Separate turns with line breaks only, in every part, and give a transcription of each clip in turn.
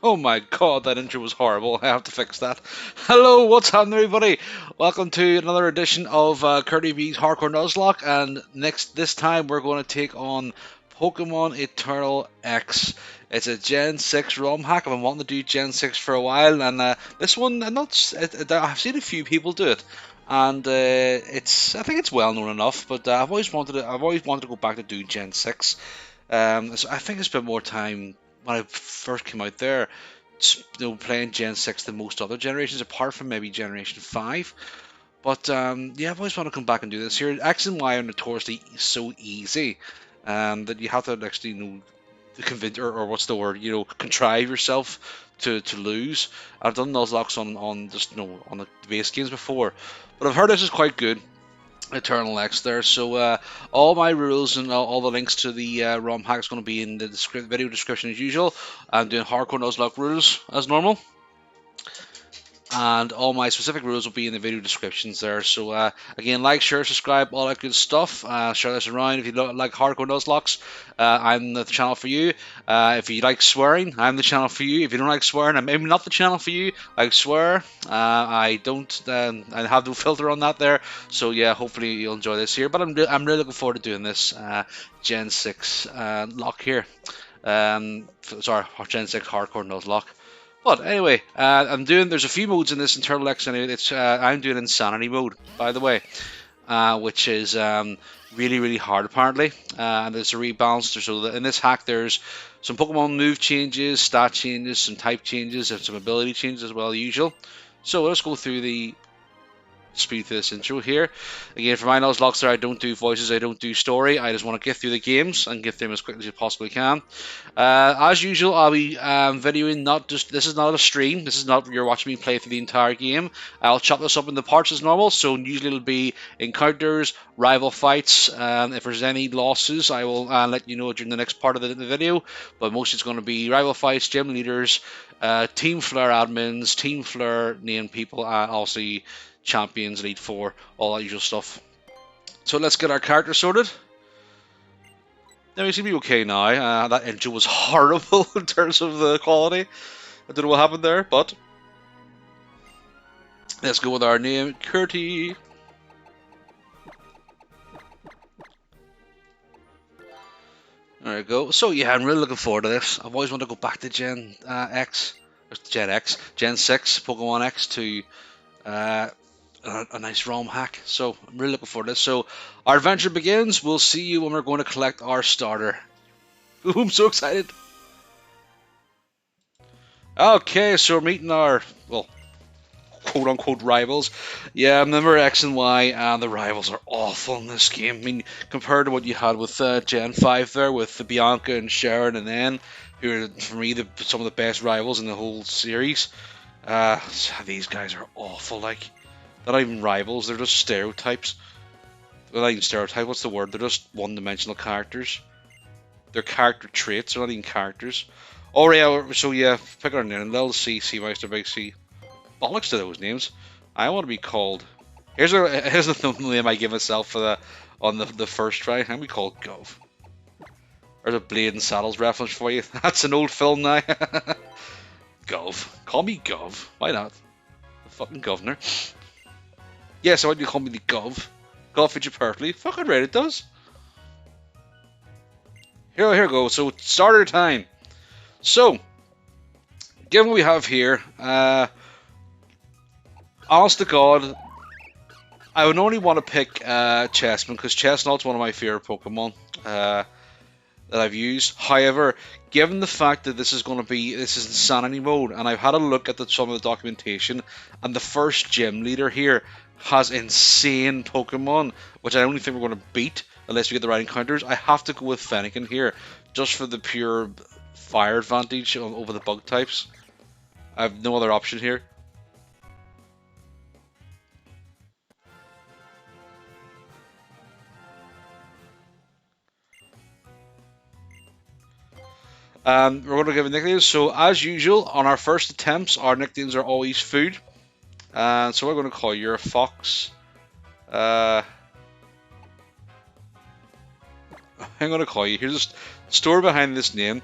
Oh my god, that intro was horrible. I have to fix that. Hello, what's happening, everybody? Welcome to another edition of Curdy B's Hardcore Nuzlocke, and this time we're going to take on Pokemon Eternal X. It's a Gen 6 ROM hack. I've been wanting to do Gen 6 for a while, and this one, I've seen a few people do it, and I think it's well known enough. But I've always wanted to go back to do Gen 6. So I think I spent more time when I first came out there, playing Gen 6 than most other generations, apart from maybe Generation 5. But yeah, I've always wanted to come back and do this here. X and Y are notoriously so easy that you have to actually convince, or what's the word, contrive yourself to lose. I've done Nuzlocke on just on the base games before, but I've heard this is quite good. Eternal X there. So all my rules and all the links to the ROM hack is going to be in the video description as usual. I'm doing Hardcore Nuzlocke rules as normal, and all my specific rules will be in the video descriptions there. So again, like, share, subscribe, all that good stuff. Share this around. If you don't like Hardcore Nuzlocks, I'm the channel for you. If you like swearing, I'm the channel for you. If you don't like swearing, I'm maybe not the channel for you. I swear. I don't. I have no filter on that there. So yeah, hopefully you'll enjoy this here. But I'm really looking forward to doing this Gen 6 lock here. Sorry, Gen 6 Hardcore Nuzlocke. But anyway, there's a few modes in this Eternal X anyway. I'm doing Insanity mode, by the way, which is really, really hard apparently. And there's a rebalance. So in this hack, there's some Pokemon move changes, stat changes, some type changes, and some ability changes as well, usual. So let's go through the speed through this intro here. Again, for my Nuzlocke there, I don't do voices, I don't do story. I just want to get through the games and get through them as quickly as I possibly can. As usual, I'll be videoing, this is not a stream, this is not you're watching me play through the entire game. I'll chop this up into parts as normal, so usually it'll be encounters, rival fights. If there's any losses, I will let you know during the next part of the video, but mostly it's going to be rival fights, gym leaders, Team Fleur admins, Team Fleur named people, and also champions, Elite Four, all that usual stuff. So let's get our character sorted. Now, we seem to be okay now. That intro was horrible in terms of the quality. I don't know what happened there, but let's go with our name, Curty. There we go. So yeah, I'm really looking forward to this. I've always wanted to go back to Gen 6 Pokemon X to a nice ROM hack. So I'm really looking forward to this. So our adventure begins. We'll see you when we're going to collect our starter. Ooh, I'm so excited. Okay, so we're meeting our, well, quote-unquote rivals. Yeah, remember X and Y, and the rivals are awful in this game. I mean, compared to what you had with Gen 5 there, with the Bianca and Sharon and N, who are, for me, some of the best rivals in the whole series. These guys are awful, like. They're not even rivals, they're just stereotypes. They're not even stereotypes, what's the word? They're just one-dimensional characters. They're character traits, they're not even characters. Oh yeah, so yeah, pick our name. Little C, C Meister, Big C. Bollocks to those names. I want to be called... Here's the name I give myself for on the first try. I'm going to be called Gov. There's a Blade and Saddles reference for you. That's an old film now. Gov. Call me Gov. Why not? The fucking governor. Yes, why do you call me the Gov? Gov fits you perfectly. Fucking right, it does. Here we go. So, starter time. So, given what we have here, honest to God, I would only want to pick Chessman, because Chestnut's one of my favorite Pokemon that I've used. However, given the fact that this is Insanity mode, and I've had a look at some of the documentation, and the first gym leader here has insane Pokemon, which I don't think we're going to beat unless we get the right encounters. I have to go with Fennekin here, just for the pure fire advantage over the bug types. I have no other option here. We're going to give a nickname. So as usual, on our first attempts, our nicknames are always food. And so we're going to call you a fox. I'm going to call you. Here's the story behind this name.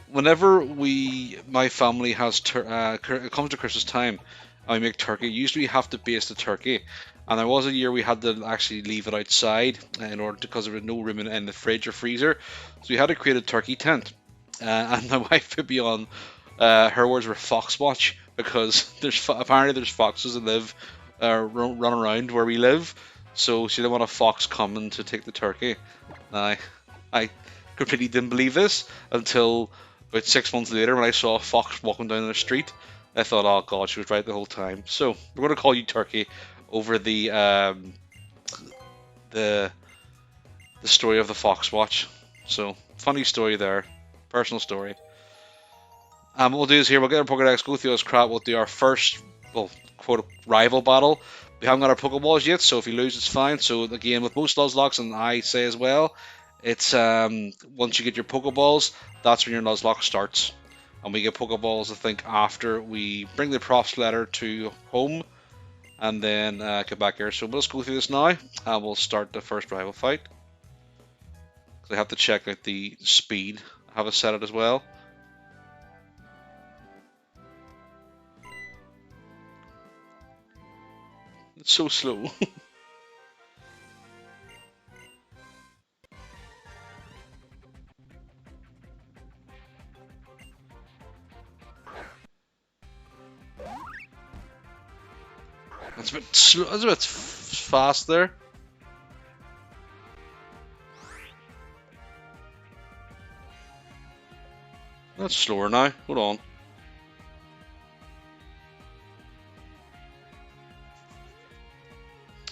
Whenever my family has it comes to Christmas time, and we make turkey. Usually, we have to baste the turkey, and there was a year we had to actually leave it outside in order because there was no room in the fridge or freezer, so we had to create a turkey tent. And my wife put me on. Her words were fox watch because apparently there's foxes that live run around where we live, so she didn't want a fox coming to take the turkey. I completely didn't believe this until about 6 months later when I saw a fox walking down the street. I thought, oh god, she was right the whole time. So we're going to call you Turkey over the the story of the fox watch. So funny story there, personal story. What we'll do is here we'll get our Pokedex, go through this crap. We'll do our first, well, quote rival battle. We haven't got our Pokeballs yet, so if you lose, it's fine. So again, with most Nuzlocks, and I say as well, it's once you get your Pokeballs, that's when your Nuzlocke starts. And we get Pokeballs, I think, after we bring the props letter to home, and then get back here. So let's go through this now, and we'll start the first rival fight. Because I have to check out the speed. I have it set it as well. It's so slow. That's a bit slow. That's a bit fast there. That's slower now. Hold on.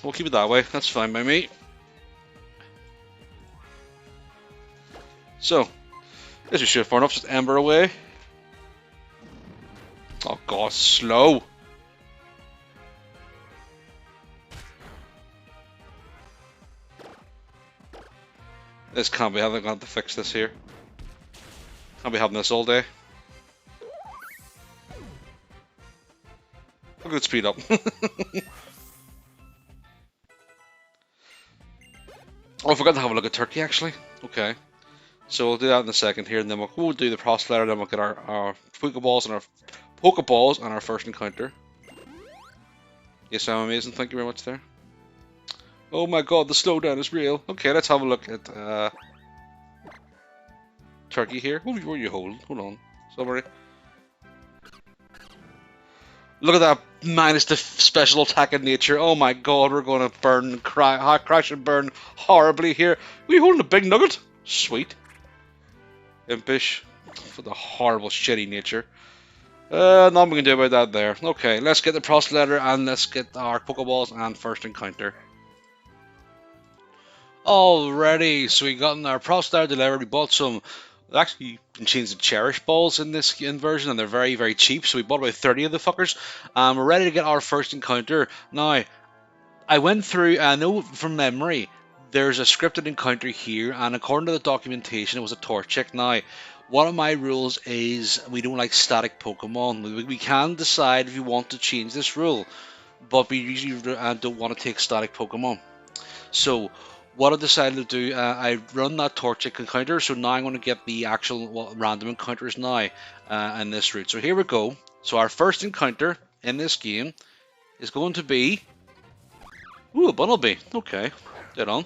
We'll keep it that way. That's fine by me. So, this is shit far enough. Just Ember away. Oh god, slow. This can't be having. I'm going to fix this here. Can't be having this all day. Look at it speed up. Oh, I forgot to have a look at Turkey actually. Okay. So we'll do that in a second here, and then we'll do the process letter, then we'll get our Pokeballs and our first encounter. Yes, I'm amazing. Thank you very much there. Oh my god, the slowdown is real. Okay, let's have a look at Turkey here. What were you holding? Hold on. Sorry. Look at that, minus the special attack in nature. Oh my god, we're going to burn, crash and burn horribly here. Were you holding a big nugget? Sweet. Impish. For the horrible, shitty nature. Nothing we can do about that there. Okay, let's get the process letter and let's get our Pokeballs and first encounter. Alrighty, so we got in our process letter delivered. We bought some. Actually, you can change the cherish balls in this version, and they're very, very cheap. So we bought about 30 of the fuckers. We're ready to get our first encounter. Now, I went through, I know from memory, there's a scripted encounter here, and according to the documentation, it was a Torchic. Now, one of my rules is we don't like static Pokemon. We can decide if we want to change this rule, but we usually don't want to take static Pokemon. So, what I decided to do, I run that Torchic encounter, so now I'm going to get the actual random encounters now in this route. So here we go. So our first encounter in this game is going to be... Ooh, a Bunnelby. Okay, dead on.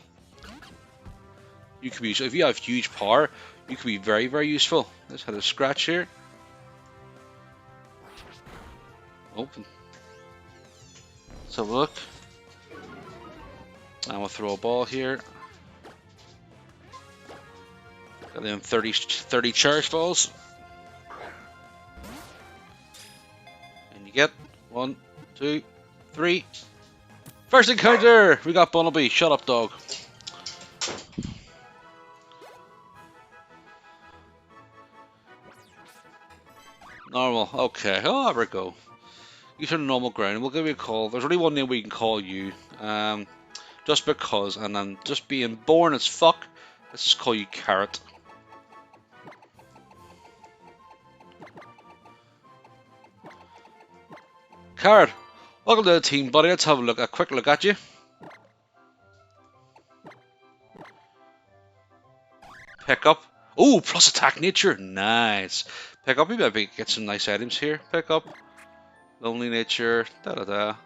You could be, if you have huge power, you could be very, very useful. Let's have a scratch here. Open. Let's have a look. And we'll throw a ball here. Got them 30 charge balls. And you get 1, 2, 3. First encounter! We got Bunnelby. Shut up, dog. Normal. Okay. Oh, there we go. You turn normal ground. We'll give you a call. There's only one name we can call you. Just because, and I'm just being born as fuck. Let's just call you Carrot. Carrot, Welcome to the team, buddy. Let's have a quick look at you. Pick up. Oh, plus attack nature. Nice. Pick up. Maybe get some nice items here. Pick up. Lonely nature. Da da da.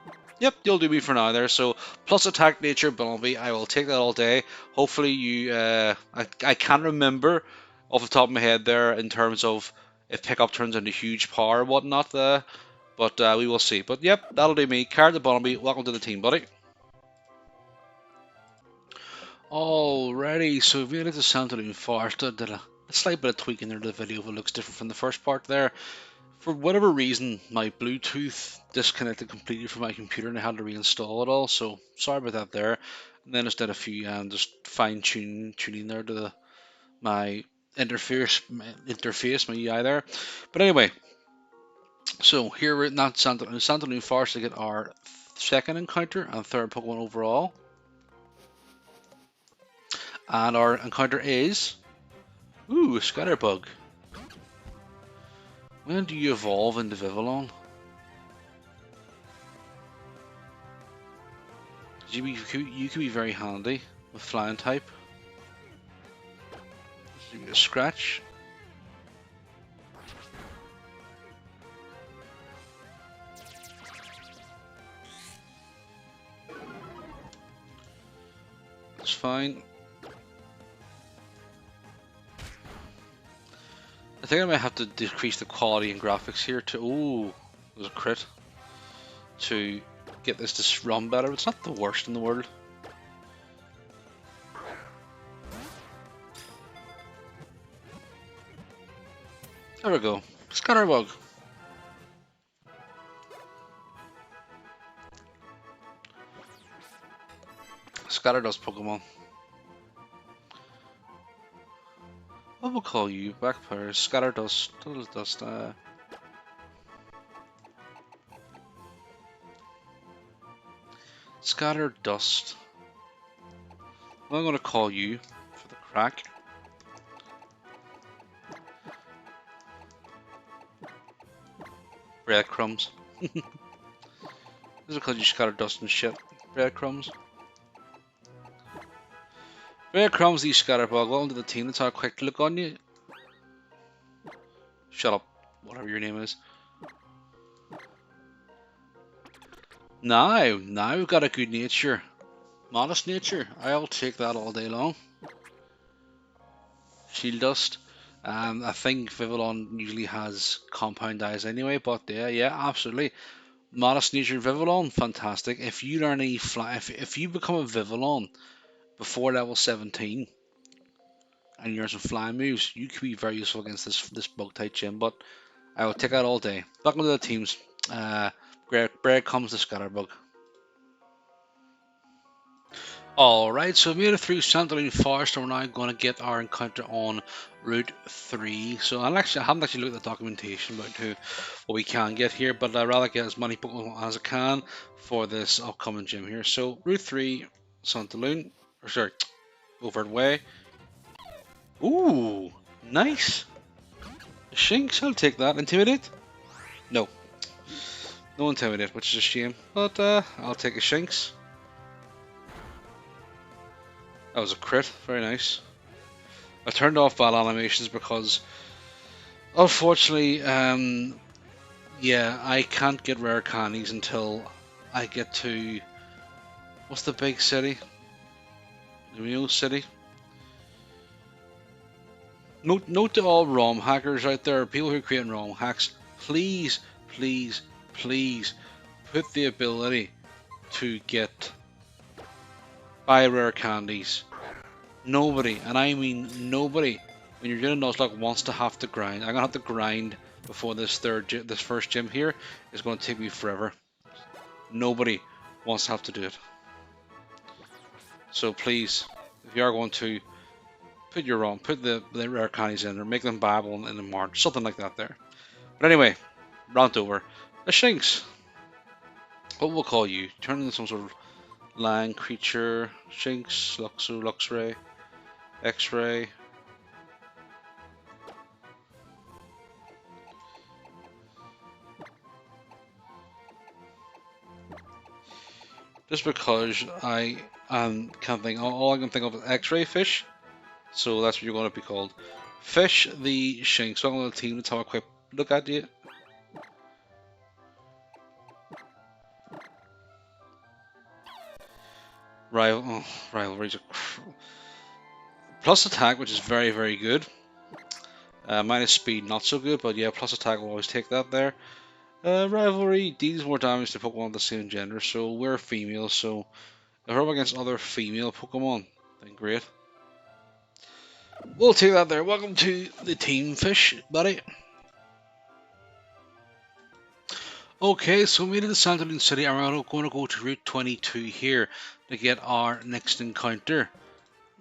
Yep, you'll do me for now there. So plus attack nature, Bumblebee. I will take that all day. Hopefully you. I can't remember off the top of my head there in terms of if pickup turns into huge power or whatnot. But we will see. But yep, that'll do me. Card the Bumblebee. Welcome to the team, buddy. Alrighty, so we made it to Santorini Forest. Did a slight bit of tweaking there to the video if it looks different from the first part there. For whatever reason, my Bluetooth disconnected completely from my computer and I had to reinstall it all, so sorry about that there. And then I just did a few just tuning there to my interface, my UI there. But anyway, so here we're at Santorini Forest to get our second encounter and third Pokemon overall. And our encounter is... Ooh, a Scatterbug. When do you evolve into Vivillon? You could be very handy with Flying type. A Scratch. That's fine. I think I might have to decrease the quality and graphics here to... Ooh, there's a crit. To get this to run better. It's not the worst in the world. There we go. Scatterbug. Scatterdust Pokemon. What will call you? Backfire. Scatterdust. Dust. Scatteردust. Well, I'm going to call you for the crack. Breadcrumbs. This is because you Scatterdust and shit. Breadcrumbs. Breadcrumbs, you Scatterbug. Welcome to the team. Let's have a quick look on you. Shut up. Whatever your name is. Now we've got a good nature. Modest nature. I'll take that all day long. Shield Dust. I think Vivillon usually has compound eyes anyway, but yeah, absolutely. Modest nature Vivillon, fantastic. If you learn any fly, if you become a Vivillon before level 17 and you're some flying moves, you could be very useful against this bug type gym. But I will take that all day. Welcome to the teams. Bread comes the Scatterbug. Alright, so we made it through Santorini Forest and we're now going to get our encounter on Route 3. So I haven't actually looked at the documentation about what we can get here, but I'd rather get as many Pokemon as I can for this upcoming gym here. So Route 3, Santorini, or sorry, over the way. Ooh, nice. Shinx, I'll take that. Intimidate? No. No Intimidate, which is a shame, but I'll take a Shinx. That was a crit, very nice. I turned off battle animations because, unfortunately, yeah, I can't get rare candies until I get to, what's the big city? Lumio City? Note to all ROM hackers out there, people who create ROM hacks, please, please, please put the ability to get buy rare candies. Nobody, and I mean nobody, when you're doing a Nuzlocke wants to have to grind. I'm gonna have to grind before this first gym here is going to take me forever. Nobody wants to have to do it. So please, if you are going to put the rare candies in or make them buyable in the March, something like that there. But anyway, rant over. A Shinx. What we'll call you? Turn into some sort of land creature. Shinx, Luxu, Luxray, X-Ray. just because I can't think. All I can think of is X-ray fish. So that's what you're going to be called. Fish the Shank. So I'm going to team. Let's have a quick look at you. Rivalries. Plus attack, which is very, very good. Minus speed, not so good, but yeah, plus attack will always take that there. Rivalry deals more damage to Pokemon of the same gender, so we're female, so if we're up against other female Pokemon, then great. We'll take that there. Welcome to the Team Fish, buddy. Okay, so we made it to Santorin City, and we're going to go to Route 22 here to get our next encounter.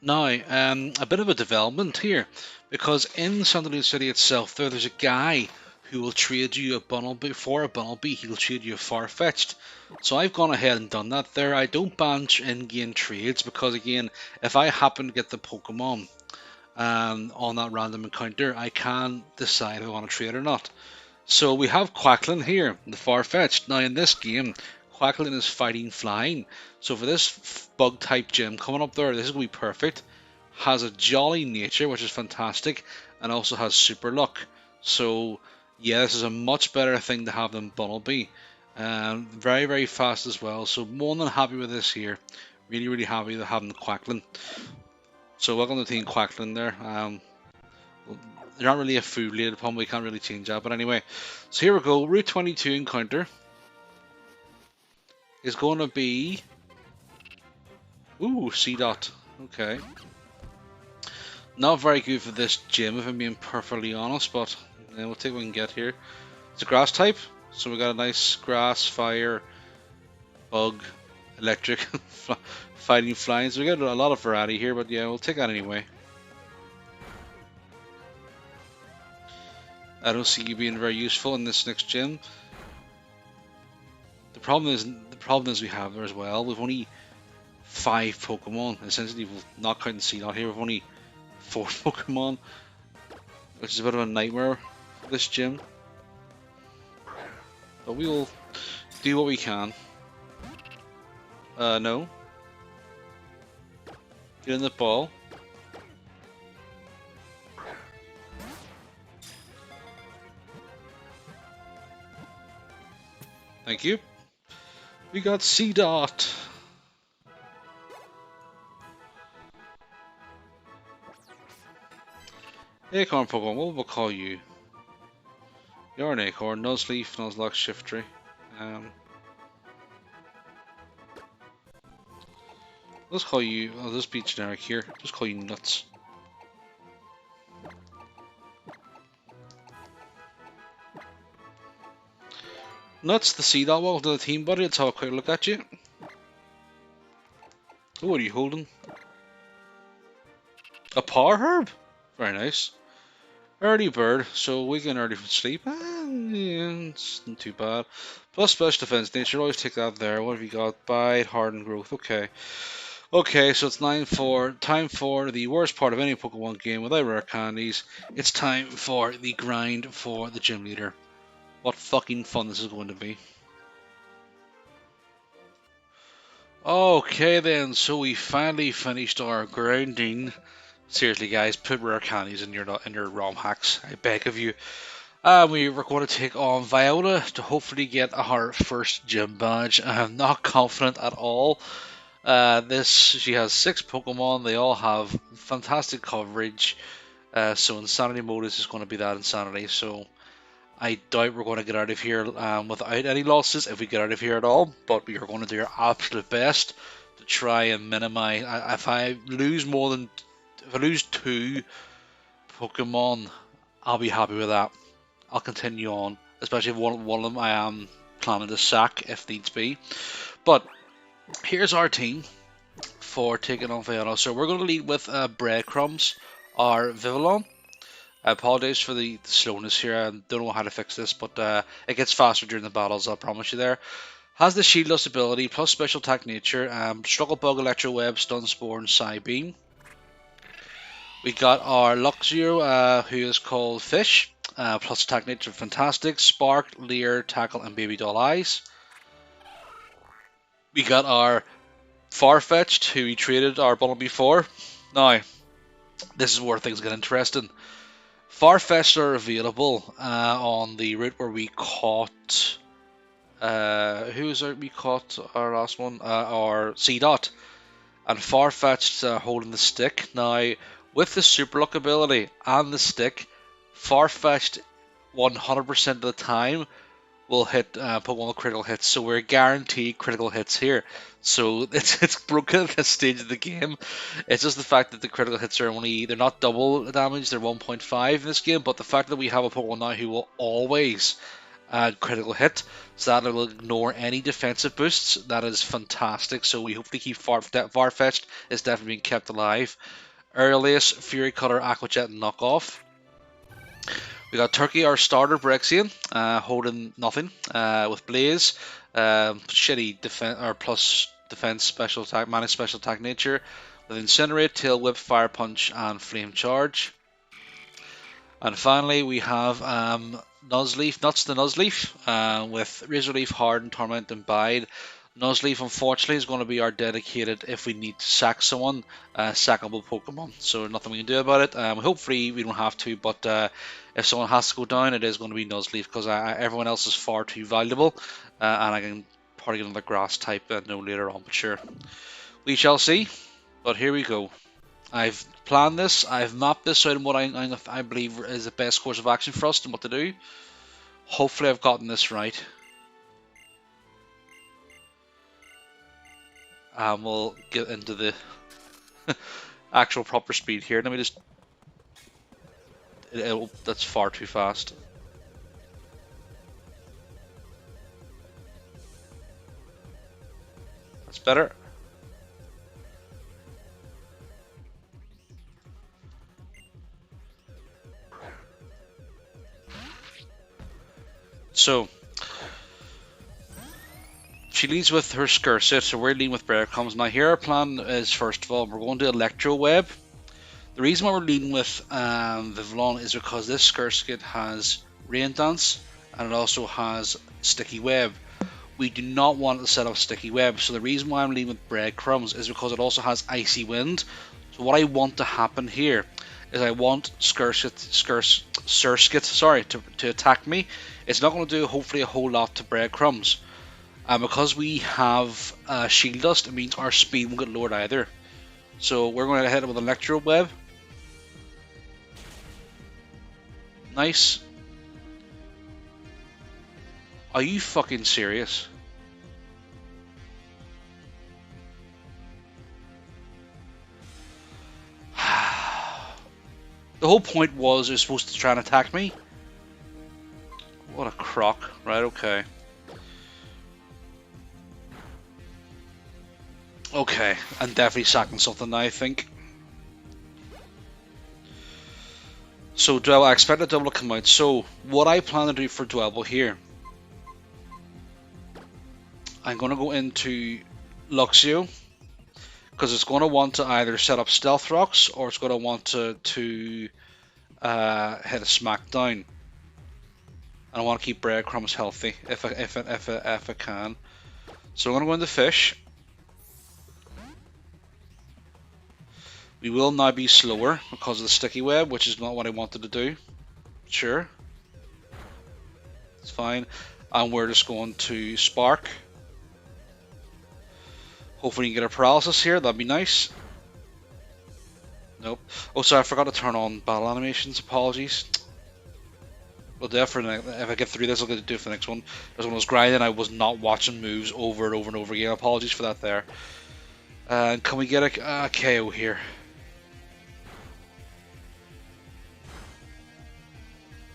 Now, a bit of a development here, because in Santorin City itself, there's a guy who will trade you a Bunnelby for a Bunnelby. He'll trade you a Farfetch'd. So I've gone ahead and done that there. I don't bunch in-game trades because, again, if I happen to get the Pokemon on that random encounter, I can decide if I want to trade or not. So we have Quacklin here, the Farfetch'd. Now in this game, Quacklin is fighting flying. So for this bug type gym coming up there, this is going to be perfect. Has a jolly nature, which is fantastic, and also has super luck. So yeah, this is a much better thing to have than Bunnelby. Very, very fast as well. So more than happy with this here. Really, really happy with having the Quacklin. So welcome to Team Quacklin there. They're not really a food related pun, we can't really change that. But anyway, so here we go. Route 22 encounter is going to be... Ooh, C dot. Okay. Not very good for this gym, if I'm being perfectly honest, but we'll take what we can get here. It's a grass type, so we got a nice grass, fire, bug, electric, fighting, flying. So we got a lot of variety here, but yeah, we'll take that anyway. I don't see you being very useful in this next gym. The problem is we have there as well. We've only 5 Pokemon. Essentially, we're not counting Seedot here. We've only 4 Pokemon, which is a bit of a nightmare for this gym. But we will do what we can. No. Get in the ball. Thank you. We got C-Dot. Acorn Pokemon, what will we call you? You're an Acorn, Nuzleaf, Nuzlocke Shiftry. Let's call you, I'll just be generic here, just call you Nuts. Nuts, the C-Dot, welcome to the team, buddy. Let's have a quick look at you. Oh, what are you holding? A Power Herb? Very nice. Early bird, so waking early from sleep. Yeah, it's not too bad. Plus special defense, nature, always take that there. What have you got? Bite, hardened growth. Okay. Okay, so it's time for the worst part of any Pokemon game without rare candies. It's time for the grind for the gym leader. What fucking fun this is going to be. Okay then, so we finally finished our grinding. Seriously guys, put rare candies in your ROM hacks, I beg of you. We were going to take on Viola to hopefully get our first gym badge. I'm not confident at all. She has 6 Pokemon, they all have fantastic coverage. So Insanity mode is just going to be that Insanity, so I doubt we're going to get out of here without any losses, if we get out of here at all, but we are going to do our absolute best to try and minimize. If I lose 2 Pokemon, I'll be happy with that. I'll continue on, especially if one of them I am planning to sack if needs be. But here's our team for taking on Viola. So we're going to lead with Breadcrumbs, our Vivillon. I apologize for the slowness here. I don't know how to fix this, but it gets faster during the battles, I'll promise you there. Has the Shieldless ability, plus special attack nature, Struggle Bug, Electro Web, Stun Spore, and Psybeam. We got our Luxio, who is called Fish, plus attack nature, fantastic, Spark, Leer, Tackle, and Baby Doll Eyes. We got our Farfetch'd, who we traded our bundle before. Now, this is where things get interesting. Farfetch'd are available on the route where we caught. Who was it we caught our last one? Our C Dot. And Farfetch'd holding the stick. Now, with the Super Luck ability and the stick, Farfetch'd 100% of the time will hit Pokemon with critical hits, so we're guaranteed critical hits here. So it's broken at this stage of the game. It's just the fact that the critical hits are only, they're not double damage, they're 1.5 in this game, but the fact that we have a Pokemon now who will always add critical hit, so that it will ignore any defensive boosts, that is fantastic. So we hopefully keep Farfetch'd is definitely being kept alive. Earliest Fury Cutter Aqua Jet knockoff. We got Turkey, our starter Brexian, holding nothing with Blaze, shitty defense or plus defense special attack, managed special attack nature with Incinerate, Tail Whip, Fire Punch, and Flame Charge. And finally, we have Nuzleaf, Nuts the Nuzleaf, with Razor Leaf, Harden, Torment, and Bide. Nuzleaf, unfortunately, is going to be our dedicated if we need to sack someone, sackable Pokemon. So nothing we can do about it. Hopefully we don't have to, but if someone has to go down, it is going to be Nuzleaf because everyone else is far too valuable, and I can probably get another Grass type no later on. But sure, we shall see. But here we go. I've planned this. I've mapped this out in what I believe is the best course of action for us and what to do. Hopefully, I've gotten this right. We'll get into the actual proper speed here. Let me just... that's far too fast. That's better. So... she leads with her Skirsit, so we're leading with Breadcrumbs. Now here our plan is, first of all, we're going to Electro Web. The reason why we're leading with Vivillon is because this Skirsit has Rain Dance, and it also has Sticky Web. We do not want to set up Sticky Web, so the reason why I'm leading with Breadcrumbs is because it also has Icy Wind. So what I want to happen here is I want Surskit to attack me. It's not going to do hopefully a whole lot to Breadcrumbs. And because we have Shield Dust, it means our speed won't get lowered either. So we're going to hit it with Electro Web. Nice. Are you fucking serious? The whole point was it was supposed to try and attack me. What a crock. Right, okay. Okay, I'm definitely sacking something now, I think. So, Dwebble, I expect a double to come out. So, what I plan to do for Dwebble here, I'm going to go into Luxio, because it's going to want to either set up Stealth Rocks, or it's going to want to hit a Smackdown. And I want to keep Breadcrumbs healthy, if I can. So, I'm going to go into Fish. We will now be slower because of the Sticky Web, which is not what I wanted to do. Sure. It's fine. And we're just going to Spark. Hopefully we can get a Paralysis here, that'd be nice. Nope. Oh, sorry, I forgot to turn on battle animations, apologies. Well, definitely, if I get through this, I'll get to do it for the next one. Because when I was grinding, I was not watching moves over and over and over again. Apologies for that there. Can we get a KO here?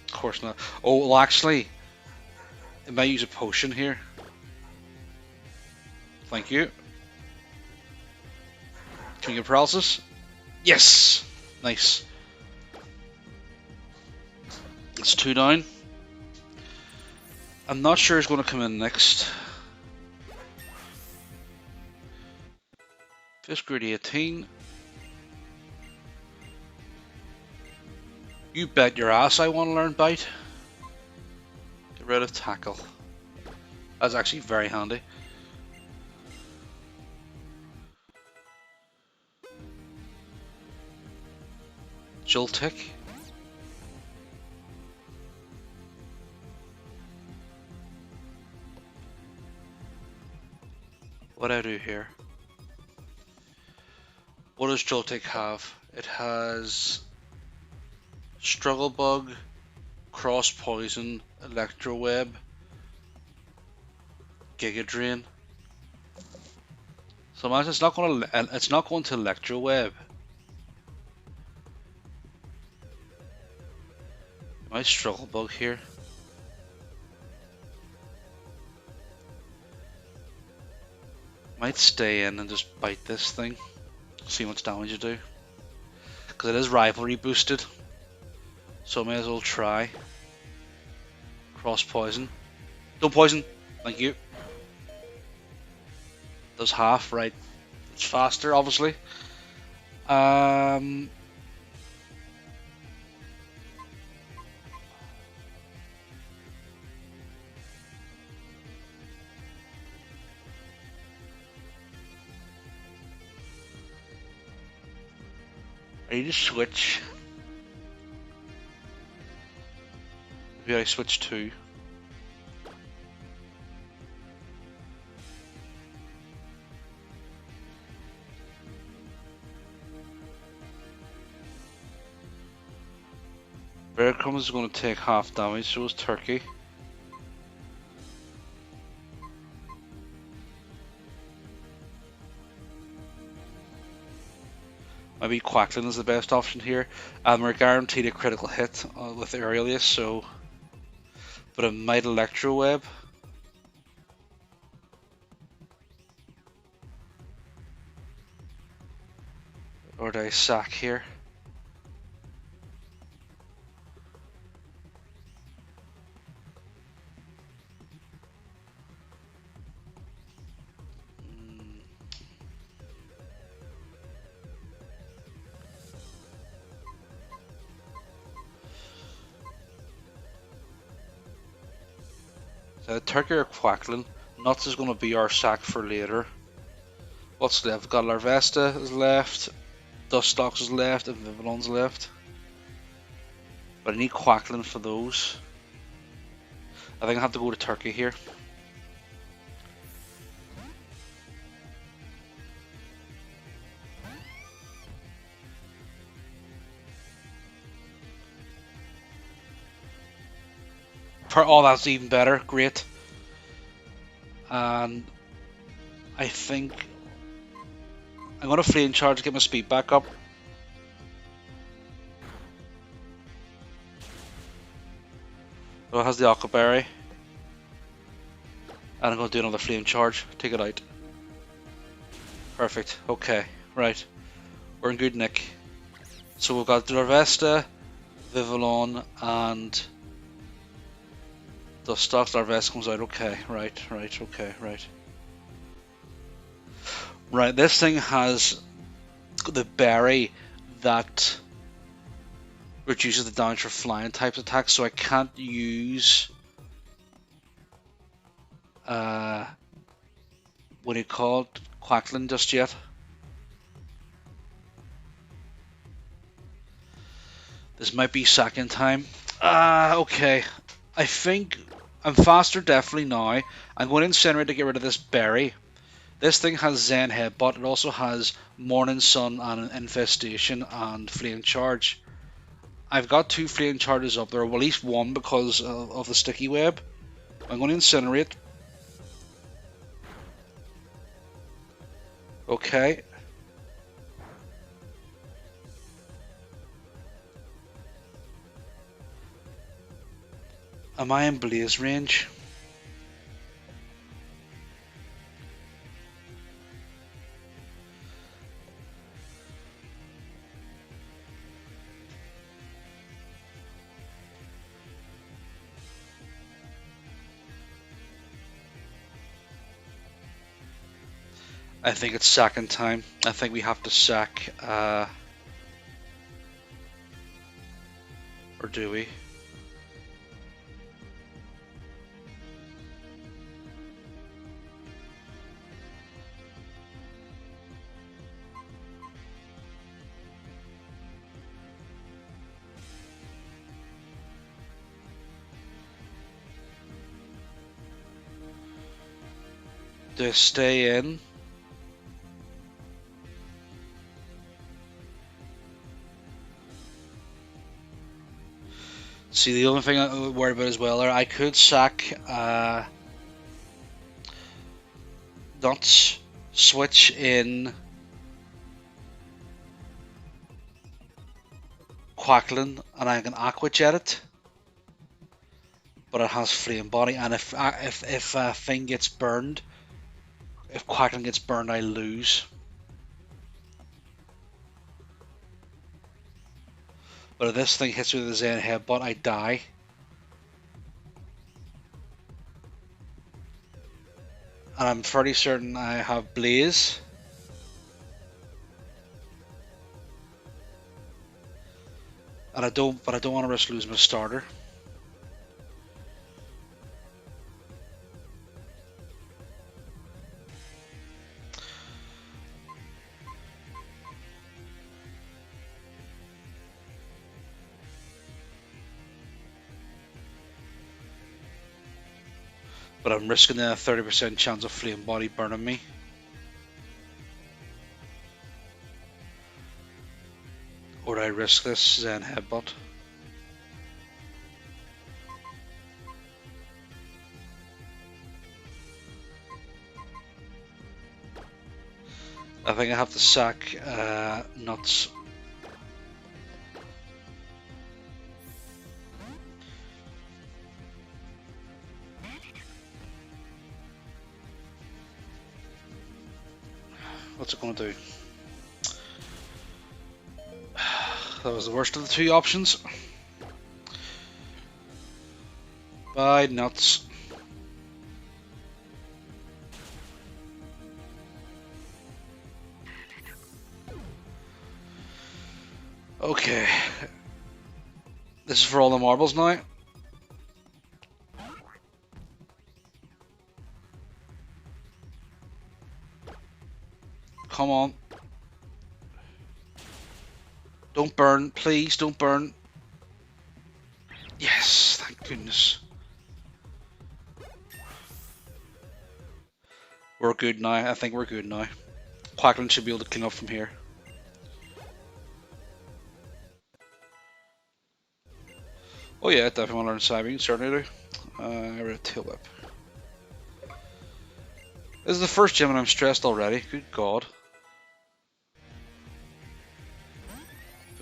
Of course not. Oh, well, actually, it might use a potion here. Thank you. Can we get paralysis? Yes! Nice. It's 2 down. I'm not sure who's going to come in next. Fish grade 18. You bet your ass I want to learn Bite. Get rid of Tackle. That's actually very handy. Joltik. What do I do here? What does Joltik have? It has Struggle Bug, Cross Poison, Electro Web, Giga Drain. So imagine it's not going to Electro Web. Might Struggle Bug here. Might stay in and just bite this thing. See how much damage you do. Because it is rivalry boosted. So I may as well try. Cross Poison. Don't poison. Thank you. Does half, right. It's faster, obviously. Are you just switch? Maybe I switch to. Bearcomes is going to take half damage, so is Turkey. Maybe Quackling is the best option here. We're guaranteed a critical hit with Aurelius, so. But it might Electro Web. Or do I sack here? Turkey or Quackling. Nuts is going to be our sack for later. What's left? We've got Larvesta is left, Dustox is left, and Vivillon's left. But I need Quackling for those. I think I have to go to Turkey here. Oh, that's even better. Great. And I think I'm going to Flame Charge to get my speed back up. Oh, it has the Aqua Berry. And I'm going to do another Flame Charge. Take it out. Perfect. Okay. Right. We're in good nick. So we've got Larvesta, Vivillon, and the Dustox. Larvesta comes out. Okay. Right. Okay. Right. This thing has the berry that reduces the damage for flying types attacks, so I can't use what do you call it? Quackling just yet. This might be second time. Okay. I think I'm faster definitely now. I'm going to Incinerate to get rid of this berry. This thing has Zen Headbutt. It also has Morning Sun and Infestation and Flame Charge. I've got 2 Flame Charges up there, well, at least 1 because of the Sticky Web. I'm going to Incinerate. Okay. Am I in Blaze range? I think it's second time. I think we have to sack, or do we? Do I stay in? See, the only thing I worry about as well, I could sack Nuts, switch in Quackling, and I can Aqua Jet it. But it has Flame Body, and if thing gets burned, if Quackling gets burned, I lose. But if this thing hits me with a Zen Headbutt, I die. And I'm fairly certain I have Blaze. And I don't want to risk losing my starter. But I'm risking a 30% chance of Flame Body burning me. Or do I risk this Zen Headbutt? I think I have to sack Nuts. What's it going to do? That was the worst of the two options. Bye, Nuts. Okay. This is for all the marbles now. Come on. Don't burn, please, don't burn. Yes, thank goodness. We're good now, I think we're good now. Quackling should be able to clean up from here. Oh yeah, definitely want to learn Cyber, certainly do. I read Tail Whip. This is the first gym and I'm stressed already, good god.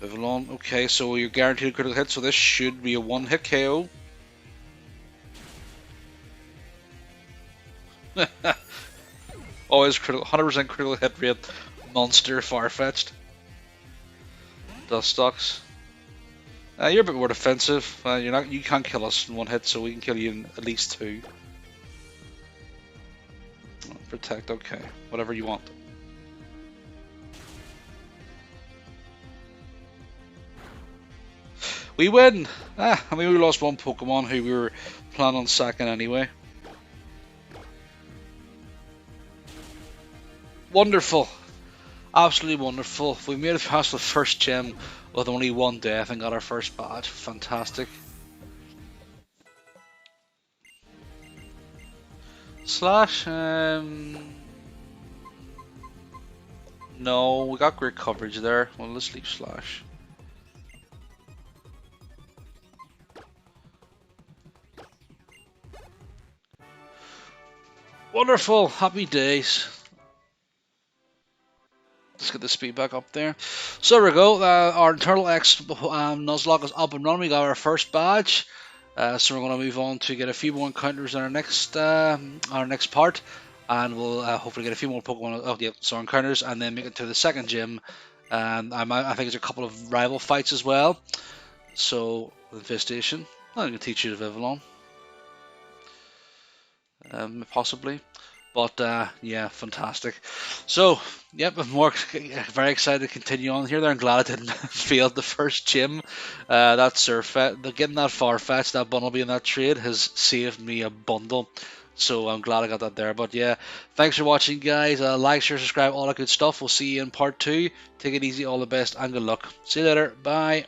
Vivillon, okay, so you're guaranteed a critical hit, so this should be a one-hit KO. Always critical, 100% critical hit rate, monster, far-fetched. Dustox. You're a bit more defensive. You can't kill us in one hit, so we can kill you in at least two. Protect, okay, whatever you want. We win! I mean, we lost one Pokemon who we were planning on sacking anyway. Wonderful! Absolutely wonderful. We made it past the first gym with only one death and got our first badge. Fantastic. Slash, no, we got great coverage there. Well, let's leave Slash. Wonderful, happy days. Let's get the speed back up there. So there we go. Our internal X Nuzlocke is up and running. We got our first badge. So we're going to move on to get a few more encounters in our next part, and we'll hopefully get a few more Pokemon. Oh yeah, so encounters, and then make it to the second gym. And I think there's a couple of rival fights as well. So Infestation, I'm going to teach you to Vivillon, possibly. But yeah, fantastic. So, yep, I'm very excited to continue on here. I'm glad I didn't fail the first gym. That Surfet, getting that Farfetch, that bundle being that trade has saved me a bundle. So I'm glad I got that there. But yeah, thanks for watching, guys. Like, share, subscribe, all that good stuff. We'll see you in part 2. Take it easy, all the best, and good luck. See you later. Bye.